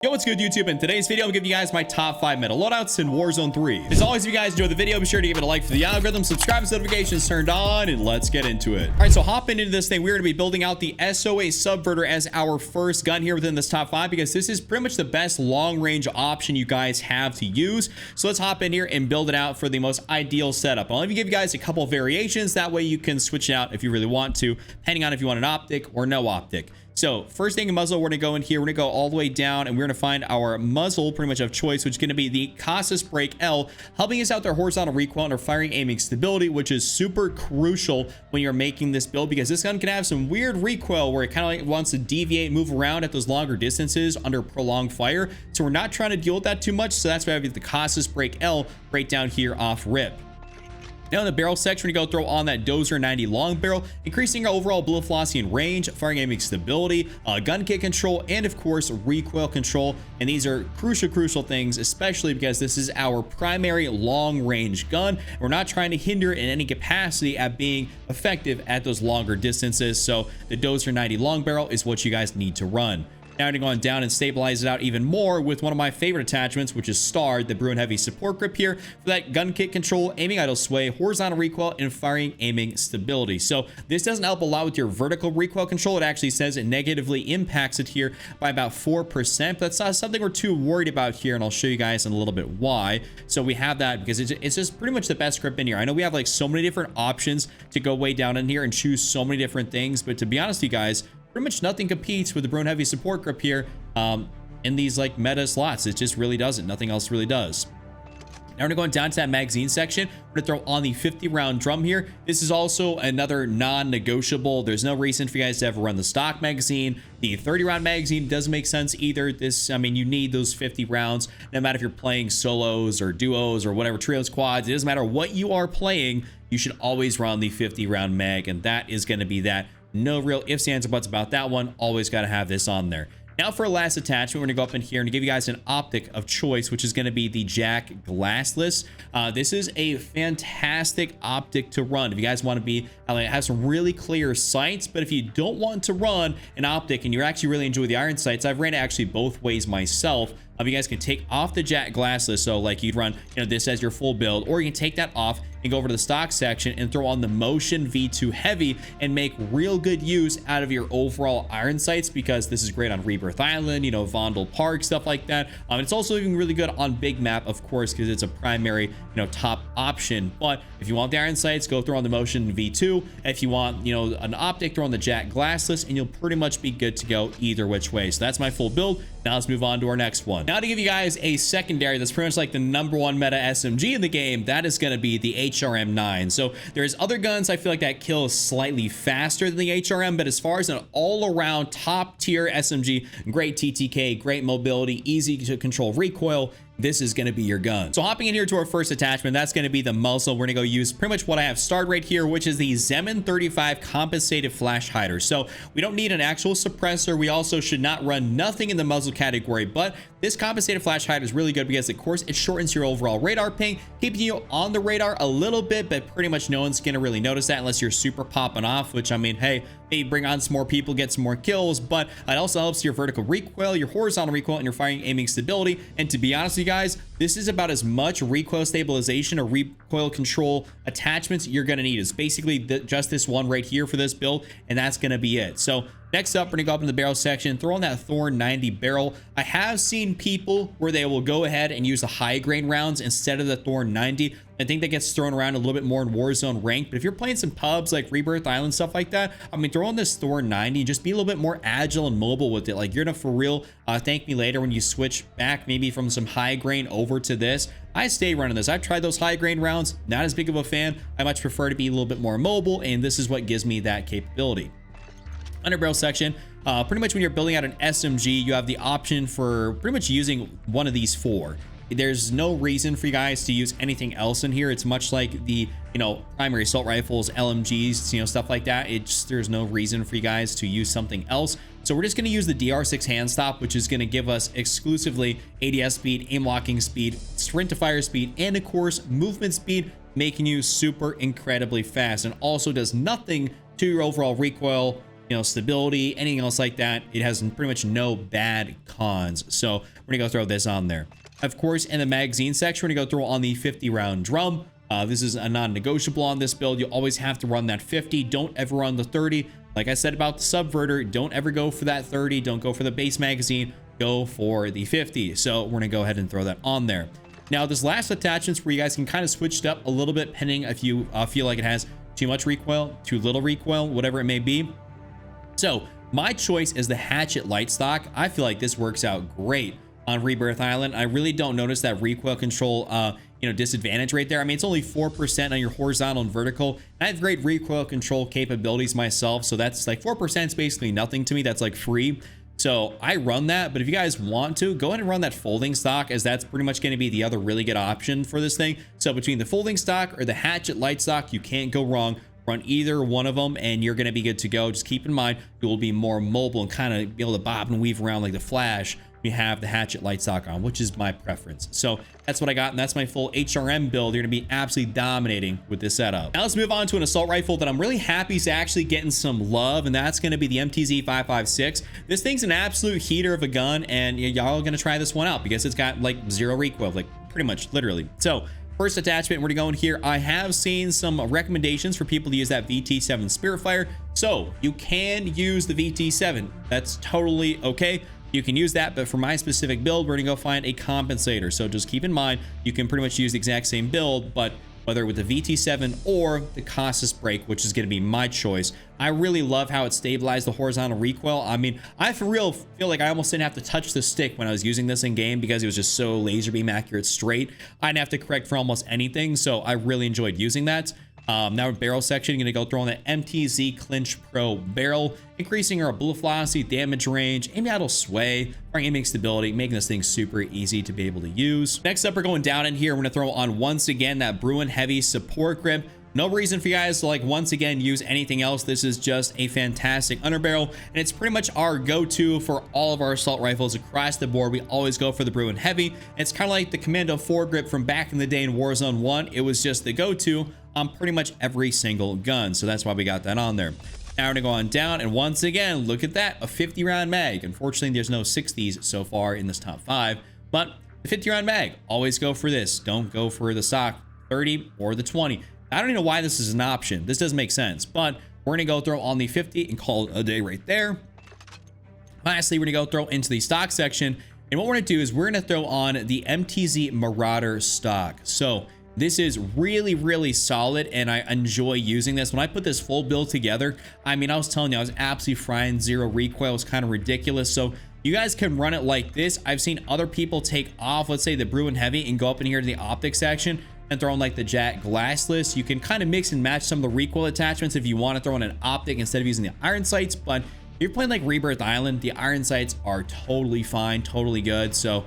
Yo, what's good, YouTube? In today's video, I'm giving you guys my top 5 meta loadouts in Warzone 3. As always, if you guys enjoyed the video, be sure to give it a like for the algorithm, subscribe with notifications turned on, and let's get into it. All right, so hopping into this thing, we're going to be building out the SOA Subverter as our first gun here within this top 5 because this is pretty much the best long-range option you guys have to use. So let's hop in here and build it out for the most ideal setup. I'll even give you guys a couple of variations. That way you can switch it out if you really want to, depending on if you want an optic or no optic. So first thing in muzzle, we're gonna go in here, we're gonna go all the way down, and we're gonna find our muzzle pretty much of choice, which is gonna be the Casus Break L, helping us out their horizontal recoil and our firing aiming stability, which is super crucial when you're making this build because this gun can have some weird recoil where it kind of like wants to deviate, move around at those longer distances under prolonged fire. So we're not trying to deal with that too much. So that's why I have the Casus Break L right down here off rip. Now in the barrel section, we go throw on that Dozer 90 long barrel, increasing our overall bullet velocity and range, firing aiming stability, gun kit control, and of course recoil control. And these are crucial things, especially because this is our primary long range gun. We're not trying to hinder it in any capacity at being effective at those longer distances. So the Dozer 90 long barrel is what you guys need to run. Now I'm going down and stabilize it out even more with one of my favorite attachments, which is Starred, the Bruin Heavy support grip here for that gun kit control, aiming idle sway, horizontal recoil, and firing aiming stability. So this doesn't help a lot with your vertical recoil control. It actually says it negatively impacts it here by about 4%. But that's not something we're too worried about here, and I'll show you guys in a little bit why. So we have that because it's just pretty much the best grip in here. I know we have like so many different options to go way down in here and choose so many different things, but to be honest with you guys, pretty much nothing competes with the Bruin Heavy support grip here in these like meta slots. It just really doesn't. Nothing else really does. Now we're going down to that magazine section. We're gonna throw on the 50 round drum here. This is also another non-negotiable. There's no reason for you guys to ever run the stock magazine. The 30 round magazine doesn't make sense either. I mean, you need those 50 rounds, no matter if you're playing solos or duos or whatever, trios, quads. It doesn't matter what you are playing. You should always run the 50 round mag, and that is gonna be that. No real ifs, ands, or buts about that one. Always got to have this on there. Now for our last attachment, we're going to go up in here and give you guys an optic of choice, which is going to be the Jack Glassless. This is a fantastic optic to run if you guys want to be have some really clear sights. But if you don't want to run an optic and you actually really enjoy the iron sights, I've ran it actually both ways myself. You guys can take off the Jack Glassless, so like you'd run this as your full build, or you can take that off and go over to the stock section and throw on the Motion V2 Heavy and make real good use out of your overall iron sights, because this is great on Rebirth Island, Vondel Park, stuff like that. It's also even really good on big map, of course, because it's a primary top option. But if you want the iron sights, go throw on the Motion V2. If you want an optic, throw on the Jack Glassless, and you'll pretty much be good to go either which way. So that's my full build. Now let's move on to our next one. Now to give you guys a secondary that's pretty much like the #1 meta SMG in the game, that is going to be the HRM9. So there's other guns I feel like that kill slightly faster than the HRM, but as far as an all-around top tier SMG, great TTK, great mobility, easy to control recoil, this is going to be your gun. So hopping in here to our first attachment, that's going to be the muzzle. We're going to go use pretty much what I have started right here, which is the Zeman 35 compensated flash hider. So we don't need an actual suppressor. We also should not run nothing in the muzzle category, but this compensated flash hider is really good because of course it shortens your overall radar ping, keeping you on the radar a little bit, but pretty much no one's going to really notice that unless you're super popping off, which I mean, hey, maybe bring on some more people, get some more kills, but it also helps your vertical recoil, your horizontal recoil, and your firing aiming stability. And to be honest with you guys, this is about as much recoil stabilization or recoil control attachments you're going to need. It's basically just this one right here for this build, and that's going to be it. So next up, we're gonna go up in the barrel section, throw on that Thorn 90 barrel. I have seen people where they will go ahead and use the high grain rounds instead of the Thorn 90. I think that gets thrown around a little bit more in Warzone ranked, but if you're playing some pubs like Rebirth Island, stuff like that, I mean, throw on this Thorn 90, just be a little bit more agile and mobile with it. Like, you're gonna for real thank me later when you switch back maybe from some high grain over to this. I stay running this. I've tried those high grain rounds, not as big of a fan. I much prefer to be a little bit more mobile, and this is what gives me that capability. Under barrel section, pretty much when you're building out an SMG, you have the option for pretty much using one of these four. There's no reason for you guys to use anything else in here. It's much like the primary assault rifles, LMGs, stuff like that. There's no reason for you guys to use something else. So we're just going to use the DR6 hand stop, which is going to give us exclusively ADS speed, aim locking speed, sprint to fire speed, and of course movement speed, making you super incredibly fast, and also does nothing to your overall recoil you know, stability, anything else like that. It has pretty much no bad cons. So we're gonna go throw this on there. Of course, in the magazine section, we're gonna go throw on the 50-round drum. This is a non-negotiable on this build. You always have to run that 50. Don't ever run the 30. Like I said about the Subverter, don't ever go for that 30. Don't go for the base magazine. Go for the 50. So we're gonna go ahead and throw that on there. Now, this last attachment's where you guys can kind of switch it up a little bit, depending if you feel like it has too much recoil, too little recoil, whatever it may be. So my choice is the hatchet light stock. I feel like this works out great on Rebirth Island. I really don't notice that recoil control, you know, disadvantage right there. I mean, it's only 4% on your horizontal and vertical. And I have great recoil control capabilities myself, so that's like 4% is basically nothing to me. That's like free. So I run that, but if you guys want to, go ahead and run that folding stock, as that's pretty much going to be the other really good option for this thing. So between the folding stock or the hatchet light stock, you can't go wrong. Run either one of them and you're going to be good to go. Just keep in mind, you will be more mobile and kind of be able to bob and weave around like the Flash. You have the hatchet light stock on, which is my preference. So that's what I got, and that's my full HRM build. You're gonna be absolutely dominating with this setup. Now let's move on to an assault rifle that I'm really happy is actually getting some love, and that's gonna be the MTZ-556. This thing's an absolute heater of a gun, and y'all are gonna try this one out because it's got like zero recoil, like pretty much literally. So first attachment, we're gonna go in here. I have seen some recommendations for people to use that VT7 Spiritfire. So you can use the VT7. That's totally okay. You can use that, but for my specific build, we're gonna go find a compensator. So just keep in mind, you can pretty much use the exact same build, but whether with the VT7 or the Costas brake, which is gonna be my choice. I really love how it stabilized the horizontal recoil. I mean, I for real feel like I almost didn't have to touch the stick when I was using this in game because it was just so laser beam accurate straight. I didn't have to correct for almost anything, so I really enjoyed using that. Now barrel section, you're gonna go throw on the MTZ Clinch Pro barrel, increasing our bullet velocity, damage range, aim idle sway, our aiming stability, making this thing super easy to be able to use. Next up, we're going down in here. We're gonna throw on once again that Bruin Heavy support grip. No reason for you guys to like once again use anything else. This is just a fantastic underbarrel, and it's pretty much our go-to for all of our assault rifles across the board. We always go for the Bruin Heavy. It's kind of like the Commando foregrip from back in the day in Warzone 1. It was just the go-to on pretty much every single gun, so that's why we got that on there. Now we're gonna go on down, and once again, look at that, a 50-round mag. Unfortunately, there's no 60s so far in this top 5, but the 50-round mag, always go for this. Don't go for the stock 30 or the 20. I don't even know why this is an option. This doesn't make sense, but we're gonna go throw on the 50 and call it a day right there. Lastly, we're gonna go throw into the stock section, and what we're gonna do is we're gonna throw on the MTZ Marauder stock. So this is really, really solid, and I enjoy using this. When I put this full build together, I mean, I was telling you, I was absolutely frying. Zero recoil was kind of ridiculous. So you guys can run it like this. I've seen other people take off, let's say the Bruin Heavy, and go up in here to the optic section and throw in like the Jack Glassless. You can kind of mix and match some of the recoil attachments if you want to throw in an optic instead of using the iron sights. But if you're playing like Rebirth Island, the iron sights are totally fine, totally good. So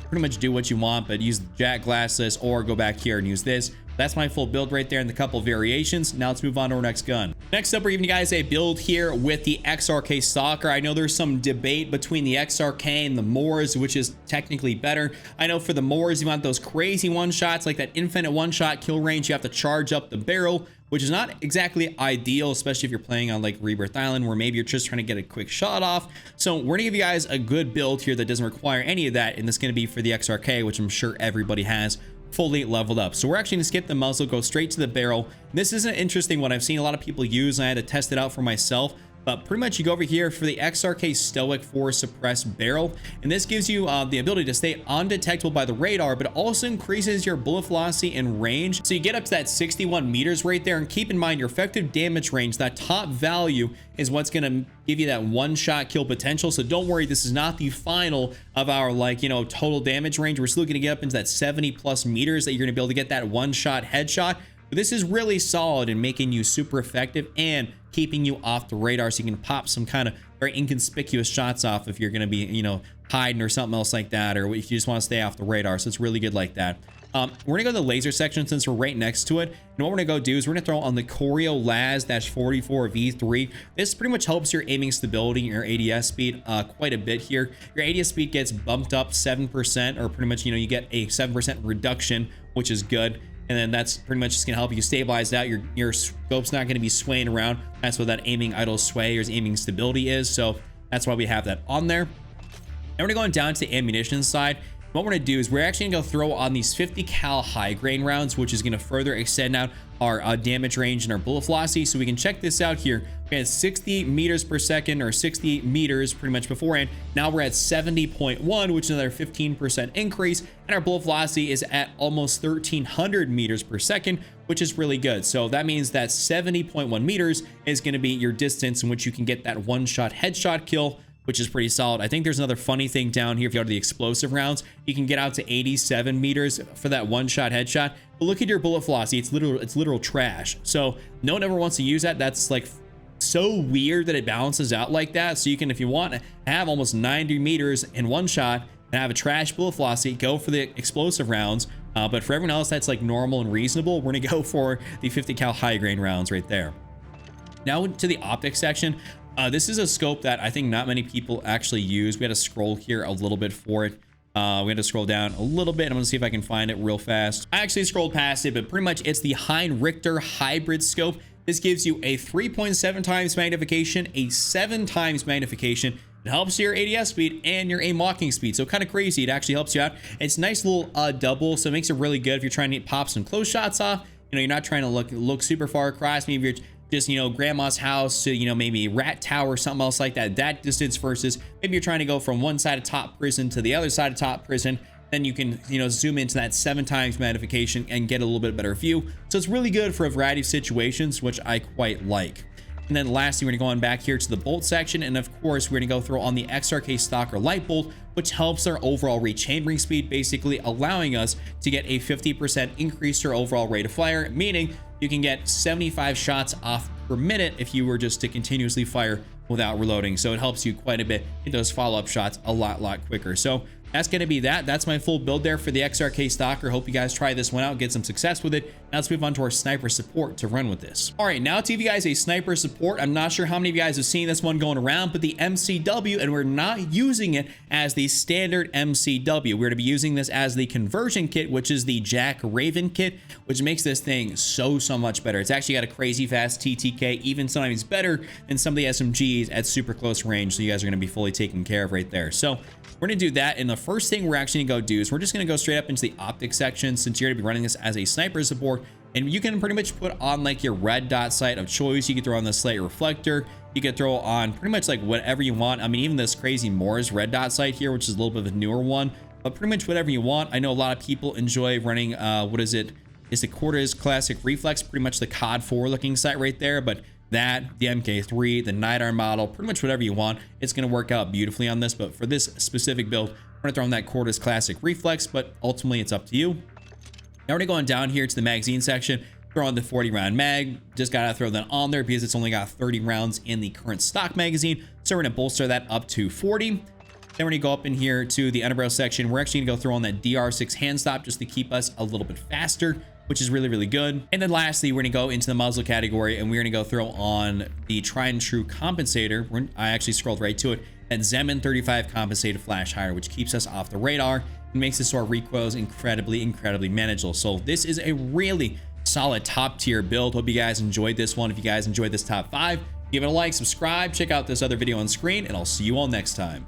pretty much do what you want, but use the Jack Glassless or go back here and use this. That's my full build right there and the couple variations. Now let's move on to our next gun. Next up, we're giving you guys a build here with the XRK Stalker. I know there's some debate between the XRK and the Moors, which is technically better. I know for the Moors, you want those crazy one-shots, like that infinite one-shot kill range. You have to charge up the barrel, which is not exactly ideal, especially if you're playing on like Rebirth Island, where maybe you're just trying to get a quick shot off. So we're gonna give you guys a good build here that doesn't require any of that, and this is gonna be for the XRK, which I'm sure everybody has fully leveled up. So we're actually gonna skip the muzzle, go straight to the barrel. This is an interesting one I've seen a lot of people use, and I had to test it out for myself. But pretty much you go over here for the XRK Stoic 4 suppressed barrel, and this gives you the ability to stay undetectable by the radar, but also increases your bullet velocity and range. So you get up to that 61 meters right there, and keep in mind your effective damage range, that top value is what's gonna give you that one-shot kill potential. So don't worry, this is not the final of our total damage range. We're still gonna get up into that 70+ meters that you're gonna be able to get that one-shot headshot. But this is really solid in making you super effective and keeping you off the radar, so you can pop some kind of very inconspicuous shots off if you're going to be, hiding or something else like that, or if you just want to stay off the radar. So it's really good like that. We're going to go to the laser section since we're right next to it. And what we're going to go do is we're going to throw on the Corio Laz-44 V3. This pretty much helps your aiming stability and your ADS speed quite a bit here. Your ADS speed gets bumped up 7%, or pretty much, you get a 7% reduction, which is good. and then that's pretty much just gonna help you stabilize out. Your scope's not gonna be swaying around. That's what that aiming idle sway or aiming stability is. So that's why we have that on there. And we're going down to the ammunition side. What we're gonna do is we're actually gonna go throw on these 50 cal high grain rounds, which is gonna further extend out our damage range and our bullet velocity. So we can check this out here. We had 60 meters per second, or 60 meters pretty much beforehand. Now we're at 70.1, which is another 15% increase, and our bullet velocity is at almost 1300 meters per second, which is really good. So that means that 70.1 meters is going to be your distance in which you can get that one-shot headshot kill, which is pretty solid. I think there's another funny thing down here. If you go to the explosive rounds, you can get out to 87 meters for that one-shot headshot. But look at your bullet velocity. It's literal trash. So no one ever wants to use that. That's like so weird that it balances out like that. So you can, if you want to have almost 90 meters in one shot and have a trash bullet velocity, go for the explosive rounds. But for everyone else that's like normal and reasonable, we're gonna go for the 50 cal high grain rounds right there. Now to the optics section. This is a scope that I think not many people actually use. We had to scroll here a little bit for it. We had to scroll down a little bit. I'm gonna see if I can find it real fast. I actually scrolled past it, but pretty much it's the Heinrichter hybrid scope. This gives you a 3.7 times magnification, a 7 times magnification. It helps your ADS speed and your aim locking speed. So kind of crazy. It actually helps you out. It's a nice little double, so it makes it really good if you're trying to pop some close shots off. You know, you're not trying to look super far across. Maybe you're just, you know, grandma's house to, you know, maybe rat tower or something else like that, that distance, versus maybe you're trying to go from one side of top prison to the other side of top prison. Then you can, you know, zoom into that 7 times magnification and get a little bit better view. So it's really good for a variety of situations, which I quite like. And then lastly, we're gonna go on back here to the bolt section, and of course we're gonna go through on the XRK Stalker light bolt, which helps our overall rechambering speed, basically allowing us to get a 50% increase to our overall rate of fire, meaning you can get 75 shots off per minute if you were just to continuously fire without reloading. So it helps you quite a bit, get those follow-up shots a lot quicker. So that's going to be that's my full build there for the XRK Stalker. Hope you guys try this one out, get some success with it. Now let's move on to our sniper support to run with this. All right, now to give you guys a sniper support. I'm not sure how many of you guys have seen this one going around, but the MCW, and we're not using it as the standard MCW. We're going to be using this as the conversion kit, which is the Jack Raven kit, which makes this thing so much better. It's actually got a crazy fast TTK, even sometimes better than some of the SMGs at super close range. So you guys are going to be fully taken care of right there. So we're going to do that, and the first thing we're actually going to go do is we're just going to go straight up into the optics section, since you're going to be running this as a sniper support. And you can pretty much put on like your red dot sight of choice. You can throw on the slate reflector. You can throw on pretty much like whatever you want. I mean, even this crazy Moore's red dot sight here, which is a little bit of a newer one, but pretty much whatever you want. I know a lot of people enjoy running, what is it? It's the Cortez Classic Reflex, pretty much the COD 4 looking sight right there. But that, the MK3, the Night Arm model, pretty much whatever you want, it's going to work out beautifully on this. But for this specific build, we're going to throw on that Cortez Classic Reflex, but ultimately it's up to you. Now we're going down here to the magazine section, throw on the 40 round mag. Just got to throw that on there because it's only got 30 rounds in the current stock magazine. So we're going to bolster that up to 40. Then we're going to go up in here to the underbarrel section. We're actually going to go throw on that DR6 hand stop just to keep us a little bit faster, which is really good. And then lastly, we're gonna go into the muzzle category, and we're gonna go throw on the tried and true compensator. I actually scrolled right to it, that Zeman 35 compensated flash higher, which keeps us off the radar and makes this our recoils incredibly manageable. So this is a really solid top tier build. Hope you guys enjoyed this one. If you guys enjoyed this top 5, give it a like, subscribe, check out this other video on screen, and I'll see you all next time.